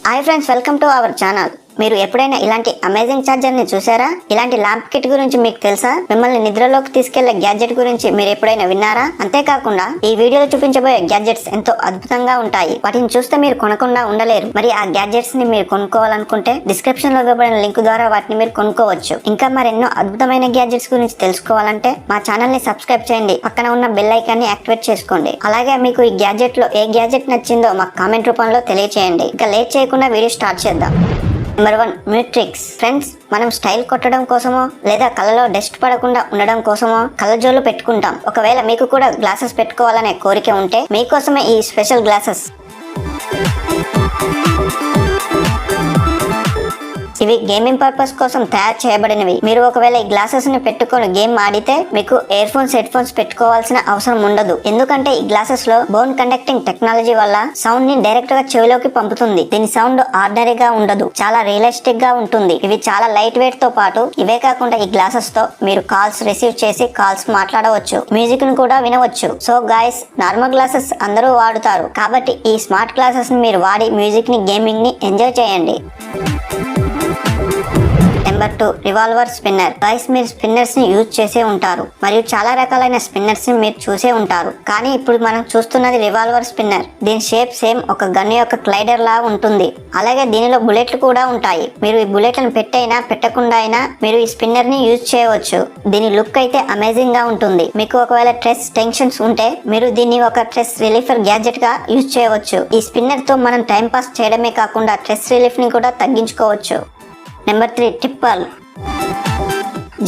Hi friends, welcome to our channel. మీరు ఎప్పుడైనా ఇలాంటి అమేజింగ్ ఛార్జర్ ని చూసారా? ఇలాంటి ల్యాంప్ కిట్ గురించి మీకు తెలుసా? మిమ్మల్ని నిద్రలోకి తీసుకెళ్లే గ్యాడ్జెట్ గురించి మీరు ఎప్పుడైనా విన్నారా? అంతేకాకుండా ఈ వీడియోలో చూపించబోయే గ్యాడ్జెట్స్ ఎంతో అద్భుతంగా ఉంటాయి. వాటిని చూస్తే మీరు కొనకుండా ఉండలేరు. మరి ఆ గ్యాడ్జెట్స్ ని మీరు కొనుక్కోవాలనుకుంటే డిస్క్రిప్షన్ లో ఇవ్వబడిన లింక్ ద్వారా వాటిని మీరు కొనుక్కోవచ్చు. ఇంకా మరెన్నో అద్భుతమైన గ్యాడ్జెట్స్ గురించి తెలుసుకోవాలంటే మా ఛానల్ ని సబ్స్క్రైబ్ చేయండి. పక్కన ఉన్న బెల్ ఐకాన్ ని యాక్టివేట్ చేసుకోండి. అలాగే మీకు ఈ గ్యాడ్జెట్ లో ఏ గ్యాడ్జెట్ నచ్చిందో మాకు కామెంట్ రూపంలో తెలియచేయండి. ఇంకా లేట్ చేయకుండా వీడియో స్టార్ట్ చేద్దాం. నెంబర్ 1, మ్యూట్రిక్స్. ఫ్రెండ్స్, మనం స్టైల్ కొట్టడం కోసమో లేదా కళ్ళలో డస్ట్ పడకుండా ఉండడం కోసమో కళ్ళజోళ్ళు పెట్టుకుంటాం. ఒకవేళ మీకు కూడా గ్లాసెస్ పెట్టుకోవాలనే కోరిక ఉంటే మీకోసమే ఈ స్పెషల్ గ్లాసెస్. ఇవి గేమింగ్ పర్పస్ కోసం తయారు చేయబడినవి. మీరు ఒకవేళ ఈ గ్లాసెస్ ని పెట్టుకొని గేమ్ ఆడితే మీకు ఇయర్ ఫోన్స్, హెడ్ ఫోన్స్ పెట్టుకోవాల్సిన అవసరం ఉండదు. ఎందుకంటే ఈ గ్లాసెస్ లో బోన్ కండక్టింగ్ టెక్నాలజీ వల్ల సౌండ్ ని డైరెక్ట్ గా చెవిలోకి పంపుతుంది. దీని సౌండ్ ఆర్డినరీగా ఉండదు, చాలా రియలిస్టిక్ గా ఉంటుంది. ఇవి చాలా లైట్ వెయిట్ తో పాటు ఇవే కాకుండా ఈ గ్లాసెస్ తో మీరు కాల్స్ రిసీవ్ చేసి కాల్స్ మాట్లాడవచ్చు, మ్యూజిక్ ను కూడా వినవచ్చు. సో గాయస్, నార్మల్ గ్లాసెస్ అందరూ వాడుతారు కాబట్టి ఈ స్మార్ట్ గ్లాసెస్ ని మీరు వాడి మ్యూజిక్ ని, గేమింగ్ ని ఎంజాయ్ చేయండి. Number 2, revolver spinner. గైస్, మీరు స్పిన్నర్స్ ని యూజ్ చేసే ఉంటారు మరియు చాలా రకాలైన స్పిన్నర్స్ ని మీరు చూసే ఉంటారు. కానీ ఇప్పుడు మనం చూస్తున్నది రివాల్వర్ స్పిన్నర్. దీని షేప్ సేమ్ ఒక గన్ యొక్క క్లైడర్ లా ఉంటుంది. అలాగే దీనిలో బుల్లెట్లు కూడా ఉంటాయి. మీరు ఈ బుల్లెట్లను పెట్టైనా పెట్టకుండా అయినా మీరు ఈ స్పిన్నర్ ని యూజ్ చేయవచ్చు. దీని లుక్ అయితే అమేజింగ్ గా ఉంటుంది. మీకు ఒకవేళ స్ట్రెస్, టెన్షన్స్ ఉంటే మీరు దీన్ని ఒక స్ట్రెస్ రిలీఫర్ గ్యాడ్జెట్ గా యూజ్ చేయవచ్చు. ఈ స్పిన్నర్ తో మనం టైం పాస్ చేయడమే కాకుండా స్ట్రెస్ రిలీఫ్ ని కూడా తగ్గించుకోవచ్చు. నెంబర్ 3, ట్రిప్పల్.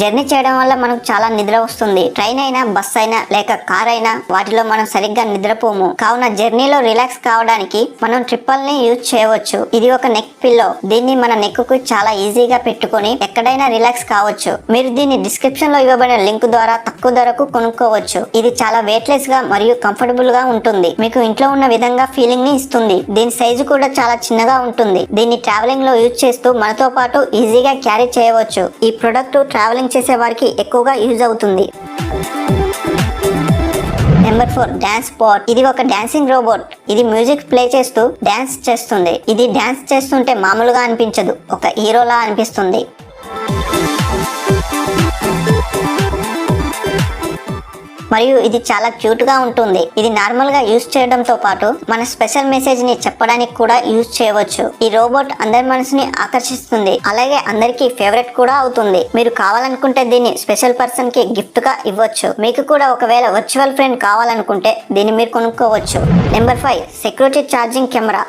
జర్నీ చేయడం వల్ల మనకు చాలా నిద్ర వస్తుంది. ట్రైన్ అయినా, బస్ అయినా లేక కార్ అయినా వాటిలో మనం సరిగ్గా నిద్రపోము. కావున జర్నీలో రిలాక్స్ కావడానికి మనం ట్రిప్పల్ ని యూజ్ చేయవచ్చు. ఇది ఒక నెక్ పిల్లో. దీన్ని మన నెక్ కు చాలా ఈజీగా పెట్టుకొని ఎక్కడైనా రిలాక్స్ కావచ్చు. మీరు దీన్ని డిస్క్రిప్షన్ లో ఇవ్వబడిన లింక్ ద్వారా తక్కువ ధరకు కొనుక్కోవచ్చు. ఇది చాలా వెయిట్లెస్ గా మరియు కంఫర్టబుల్ గా ఉంటుంది. మీకు ఇంట్లో ఉన్న విధంగా ఫీలింగ్ ని ఇస్తుంది. దీని సైజు కూడా చాలా చిన్నగా ఉంటుంది. దీన్ని ట్రావెలింగ్ లో యూజ్ చేస్తూ మనతో పాటు ఈజీగా క్యారీ చేయవచ్చు. ఈ ప్రొడక్ట్ ట్రావెలింగ్ చేసే వారికి ఎక్కువగా యూజ్ అవుతుంది. Number 4, dance bot. ఇది ఒక డాన్సింగ్ రోబోట్. ఇది మ్యూజిక్ ప్లే చేస్తూ డాన్స్ చేస్తుంది. ఇది డాన్స్ చేస్తుంటే మామూలుగా అనిపించదు, ఒక హీరోలా అనిపిస్తుంది. మరియు ఇది చాలా క్యూట్ గా ఉంటుంది. ఇది నార్మల్ గా యూజ్ చేయడంతో పాటు మన స్పెషల్ మెసేజ్ ని చెప్పడానికి కూడా యూజ్ చేయవచ్చు. ఈ రోబోట్ అందరి మనసుని ఆకర్షిస్తుంది. అలాగే అందరికి ఫేవరెట్ కూడా అవుతుంది. మీరు కావాలనుకుంటే దీన్ని స్పెషల్ పర్సన్ కి గిఫ్ట్ గా ఇవ్వచ్చు. మీకు కూడా ఒకవేళ వర్చువల్ ఫ్రెండ్ కావాలనుకుంటే దీన్ని మీరు కొనుక్కోవచ్చు. Number 5, security charging camera.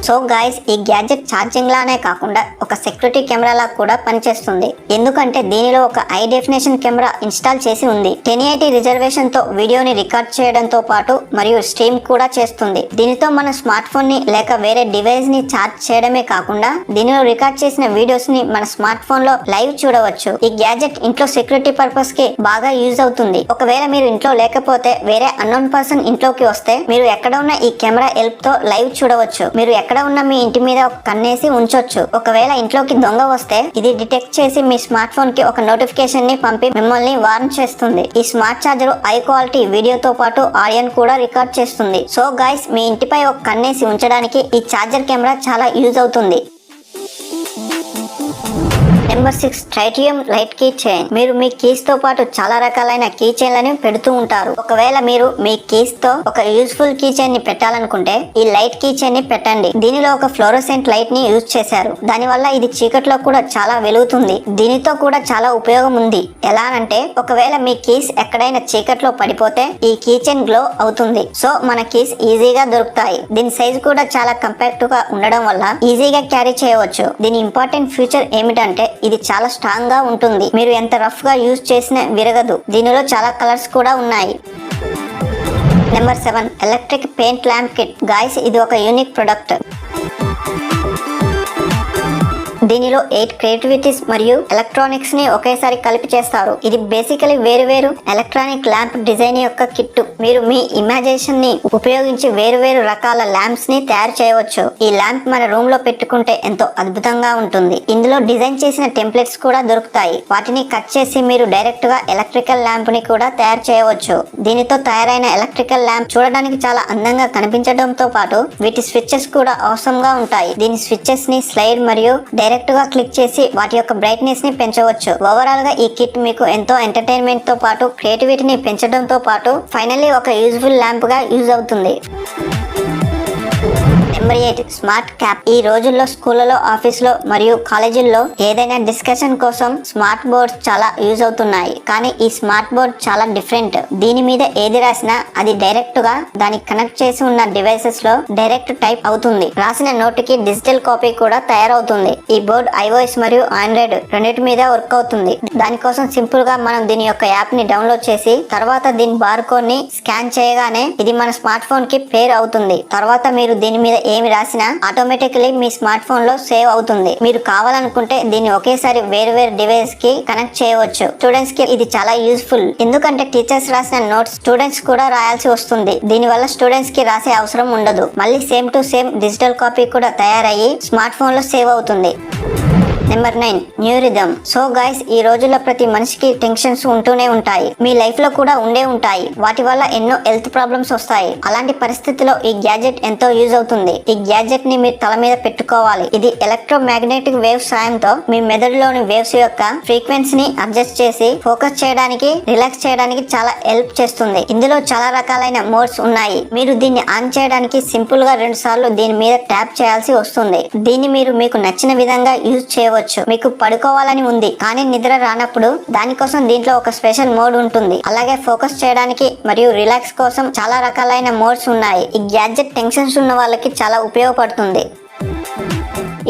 So guys, ఈ గ్యాడ్జెట్ ఛార్జింగ్ లానే కాకుండా ఒక సెక్యూరిటీ కెమెరా లా కూడా పనిచేస్తుంది. ఎందుకంటే దీనిలో ఒక హై డెఫినేషన్ కెమెరా ఇన్స్టాల్ చేసి ఉంది. 1080 రిజర్వేషన్ తో వీడియోని రికార్డ్ చేయడంతో పాటు మరియు స్ట్రీమ్ కూడా చేస్తుంది. దీనితో మన స్మార్ట్ ఫోన్ ని లేక వేరే డివైస్ ని ఛార్జ్ చేయడమే కాకుండా దీనిలో రికార్డ్ చేసిన వీడియోస్ ని మన స్మార్ట్ ఫోన్ లో లైవ్ చూడవచ్చు. ఈ గ్యాడ్జెట్ ఇంట్లో సెక్యూరిటీ పర్పస్ కి బాగా యూజ్ అవుతుంది. ఒకవేళ మీరు ఇంట్లో లేకపోతే వేరే అన్నోన్ పర్సన్ ఇంట్లోకి వస్తే మీరు ఎక్కడ ఉన్న ఈ కెమెరా హెల్ప్ తో లైవ్ చూడవచ్చు. మీరు ఎక్కడ ఉన్న మీ ఇంటి మీద ఒక కన్నేసి ఉంచొచ్చు. ఒకవేళ ఇంట్లోకి దొంగ వస్తే ఇది డిటెక్ట్ చేసి మీ స్మార్ట్ ఫోన్ కి ఒక నోటిఫికేషన్ ని పంపి మిమ్మల్ని వార్న్ చేస్తుంది. ఈ స్మార్ట్ ఛార్జర్ హై క్వాలిటీ వీడియోతో పాటు ఆడియో కూడా రికార్డ్ చేస్తుంది. సో గైస్, మీ ఇంటిపై ఒక కన్నేసి ఉంచడానికి ఈ ఛార్జర్ కెమెరా చాలా యూజ్ అవుతుంది. Number 6, tritium light key chain. మీరు మీ కీస్ తో పాటు చాలా రకాలైన కీ చైన్లను పెడుతూ ఉంటారు. ఒకవేళ మీరు మీ కీస్ తో ఒక యూజ్ఫుల్ కీ చైన్ ని పెట్టాలనుకుంటే ఈ లైట్ కీ చైన్ ని పెట్టండి. దీనిలో ఒక ఫ్లోరోసెంట్ లైట్ ని యూజ్ చేశారు. దానివల్ల ఇది చీకట్లో కూడా చాలా వెలుగుతుంది. దీనితో కూడా చాలా ఉపయోగం ఉంది. ఎలా అంటే ఒకవేళ మీ కీస్ ఎక్కడైనా చీకట్లో పడిపోతే ఈ కీ చైన్ గ్లో అవుతుంది. సో మన కీస్ ఈజీగా దొరుకుతాయి. దీని సైజు కూడా చాలా కంపాక్ట్ గా ఉండడం వల్ల ఈజీగా క్యారీ చేయవచ్చు. దీని ఇంపార్టెంట్ ఫీచర్ ఏమిటంటే ఇది చాలా స్ట్రాంగ్ గా ఉంటుంది. మీరు ఎంత రఫ్ గా యూజ్ చేసినా విరగదు. దీనిలో చాలా కలర్స్ కూడా ఉన్నాయి. Number 7, electric paint lamp kit. Guys, ఇది ఒక యూనిక్ ప్రొడక్ట్. దీనిలో 8 క్రియేటివిటీస్ మరియు ఎలక్ట్రానిక్స్ ని ఒకేసారి కలిపి చేస్తారు. ఇది బేసికలీ వేరు ఎలక్ట్రానిక్ ల్యాంప్ డిజైన్ యొక్క కిట్. మీరు మీ ఇమాజినేషన్ ని ఉపయోగించి వేరు రకాల ల్యాంప్స్ ని తయారు చేయవచ్చు. ఈ ల్యాంప్ మన రూమ్ లో పెట్టుకుంటే ఎంతో అద్భుతంగా ఉంటుంది. ఇందులో డిజైన్ చేసిన టెంప్లెట్స్ కూడా దొరుకుతాయి. వాటిని కట్ చేసి మీరు డైరెక్ట్ గా ఎలక్ట్రికల్ ల్యాంప్ ని కూడా తయారు చేయవచ్చు. దీనితో తయారైన ఎలక్ట్రికల్ ల్యాంప్ చూడడానికి చాలా అందంగా కనిపించడంతో పాటు వీటి స్విచ్చెస్ కూడా అవసరంగా ఉంటాయి. దీని స్విచ్చెస్ ని స్లైడ్ మరియు డైరెక్ట్ గా క్లిక్ చేసి వాటి యొక్క బ్రైట్నెస్ ని పెంచవచ్చు. ఓవరాల్ గా ఈ కిట్ మీకు ఎంతో ఎంటర్టైన్మెంట్ తో పాటు క్రియేటివిటీని పెంచడంతో పాటు ఫైనల్లీ ఒక యూజ్ఫుల్ ల్యాంప్ గా యూజ్ అవుతుంది. Number 8 smart cap. ఈ రోజుల్లో స్కూళ్ళలో, ఆఫీసులో మరియు కాలేజీల్లో ఏదైనా డిస్కషన్ కోసం స్మార్ట్ బోర్డ్స్ చాలా యూజ్ అవుతున్నాయి. కానీ ఈ స్మార్ట్ బోర్డ్ చాలా డిఫరెంట్. దీని మీద ఏది రాసినా అది డైరెక్ట్ గా దానికి కనెక్ట్ చేసి ఉన్న డివైసెస్ లో డైరెక్ట్ టైప్ అవుతుంది. రాసిన నోటుకి డిజిటల్ కాపీ కూడా తయారవుతుంది. ఈ బోర్డ్ iOS మరియు ఆండ్రాయిడ్ రెండింటి మీద వర్క్ అవుతుంది. దానికోసం సింపుల్ గా మనం దీని యొక్క యాప్ ని డౌన్లోడ్ చేసి తర్వాత దీని బార్ కోడ్ ని స్కాన్ చేయగానే ఇది మన స్మార్ట్ ఫోన్ కి పేర్ అవుతుంది. తర్వాత మీరు దీని మీద ఏమి రాసినా ఆటోమేటికలీ మీ స్మార్ట్ ఫోన్ లో సేవ్ అవుతుంది. మీరు కావాలనుకుంటే దీన్ని ఒకేసారి వేరు డివైస్ కి కనెక్ట్ చేయవచ్చు. స్టూడెంట్స్ కి ఇది చాలా యూస్ఫుల్. ఎందుకంటే టీచర్స్ రాసిన నోట్స్ స్టూడెంట్స్ కూడా రాయాల్సి వస్తుంది. దీని వల్ల స్టూడెంట్స్ కి రాసే అవసరం ఉండదు. మళ్ళీ same to same digital copy కూడా తయారయ్యి స్మార్ట్ ఫోన్ లో సేవ్ అవుతుంది. Number 9 new rhythm. So guys, ఈ రోజుల్లో ప్రతి మనిషికి టెన్షన్స్ ఉంటూనే ఉంటాయి. మీ లైఫ్ లో కూడా ఉండే ఉంటాయి. వాటి వల్ల ఎన్నో హెల్త్ ప్రాబ్లమ్స్ వస్తాయి. అలాంటి పరిస్థితిలో ఈ గ్యాడ్జెట్ ఎంతో యూజ్ అవుతుంది. ఈ గ్యాడ్జెట్ ని మీరు తల మీద పెట్టుకోవాలి. ఇది ఎలక్ట్రోమాగ్నెటిక్ వేవ్స్ సాయంతో మీ మెదడులోని వేవ్స్ యొక్క ఫ్రీక్వెన్సీని అడ్జస్ట్ చేసి ఫోకస్ చేయడానికి, రిలాక్స్ చేయడానికి చాలా హెల్ప్ చేస్తుంది. ఇందులో చాలా రకాలైన మోడ్స్ ఉన్నాయి. మీరు దీన్ని ఆన్ చేయడానికి సింపుల్ గా 2 సార్లు దీని మీద ట్యాప్ చేయాల్సి వస్తుంది. దీన్ని మీరు మీకు నచ్చిన విధంగా యూజ్ చేయవచ్చు. మీకు పడుకోవాలని ఉంది కానీ నిద్ర రానప్పుడు దానికోసం దీంట్లో ఒక స్పెషల్ మోడ్ ఉంటుంది. అలాగే ఫోకస్ చేయడానికి మరియు రిలాక్స్ కోసం చాలా రకాలైన మోడ్స్ ఉన్నాయి. ఈ గ్యాడ్జెట్ టెన్షన్స్ ఉన్న వాళ్ళకి చాలా ఉపయోగపడుతుంది.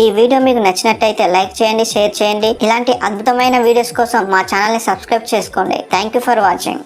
ఈ వీడియో మీకు నచ్చినట్టయితే లైక్ చేయండి, షేర్ చేయండి. ఇలాంటి అద్భుతమైన వీడియోస్ కోసం మా ఛానల్ ని సబ్స్క్రైబ్ చేసుకోండి. Thank you for watching.